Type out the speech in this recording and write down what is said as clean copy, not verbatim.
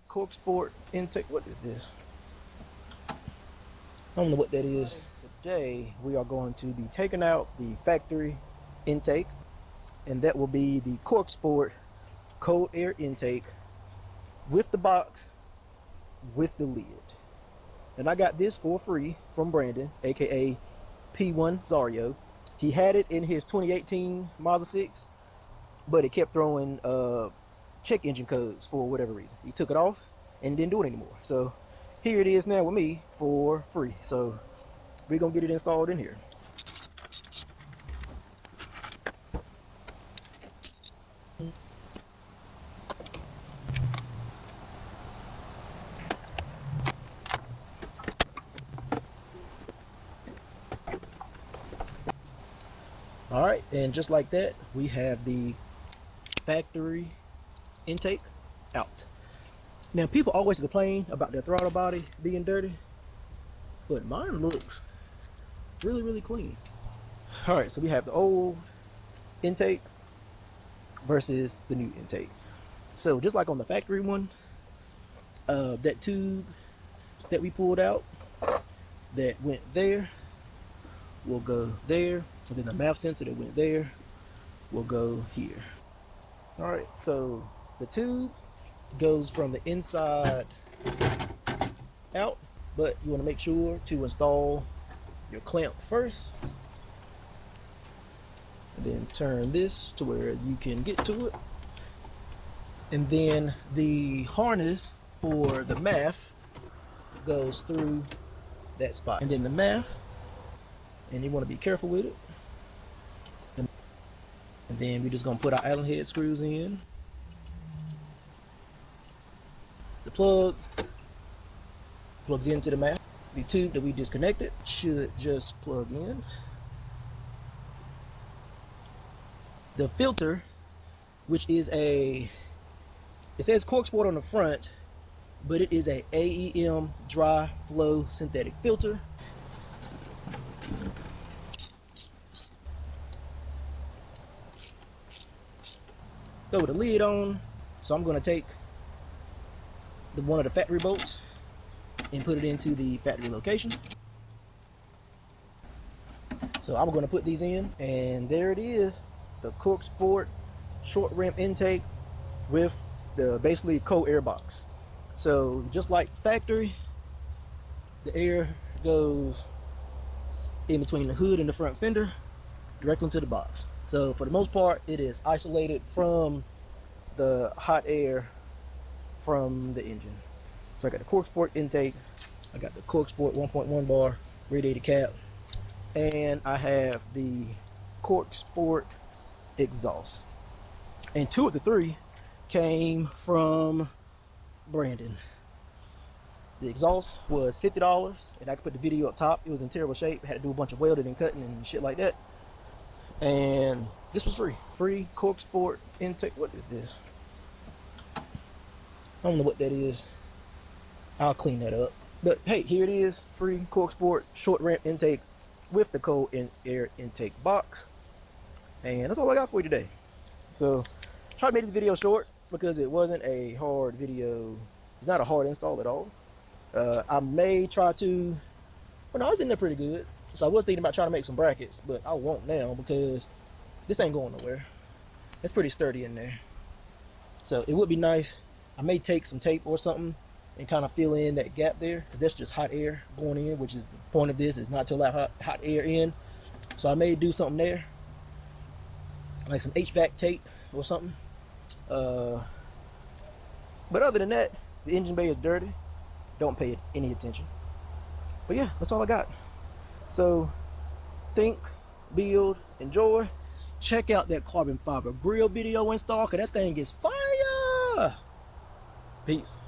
Corksport intake. What is this? I don't know what that is. Today we are going to be taking out the factory intake, and that will be the Corksport cold air intake with the box with the lid. And I got this for free from Brandon, aka P1 Zario. He had it in his 2018 Mazda 6, but it kept throwing check engine codes for whatever reason. He took it off and didn't do it anymore. So here it is now with me for free. So we're gonna get it installed in here. All right, and just like that, we have the factory intake out. Now, people always complain about their throttle body being dirty, but mine looks really, really clean. All right, so we have the old intake versus the new intake. So just like on the factory one, that tube that we pulled out that went there will go there, and then the MAF sensor that went there will go here. All right, so the tube goes from the inside out, but you want to make sure to install your clamp first, and then turn this to where you can get to it, and then the harness for the MAF goes through that spot, and then the MAF, and you want to be careful with it. And then we're just going to put our Allen head screws in. The plug plugs into the MAF. The tube that we disconnected should just plug in. The filter, which is it says Corksport on the front, but it is a AEM dry flow synthetic filter. Throw the lid on. So I'm going to take one of the factory bolts and put it into the factory location. So I'm going to put these in, and there it is, the Corksport short ramp intake with the basically cold air box. So just like factory, the air goes in between the hood and the front fender directly into the box. So for the most part, it is isolated from the hot air from the engine. So I got the Corksport intake, I got the Corksport 1.1 bar radiator cap, and I have the Corksport exhaust. And two of the three came from Brandon. The exhaust was $50, and I could put the video up top. It was in terrible shape. I had to do a bunch of welding and cutting and shit like that. And this was free. Free Corksport intake. What is this? I don't know what that is. I'll clean that up. But hey, here it is. Free Corksport short ramp intake with the cold air intake box. And that's all I got for you today. So try to make this video short because it wasn't a hard video. It's not a hard install at all. I may try to, well, no, I was in there pretty good. So I was thinking about trying to make some brackets, but I won't now because this ain't going nowhere. It's pretty sturdy in there. So it would be nice. I may take some tape or something and kind of fill in that gap there, because that's just hot air going in, which is the point of this, is not to allow hot air in. So I may do something there, like some HVAC tape or something. But other than that, the engine bay is dirty. Don't pay it any attention. But yeah, that's all I got. So think, build, enjoy. Check out that carbon fiber grill video install, because that thing is fire. Peace.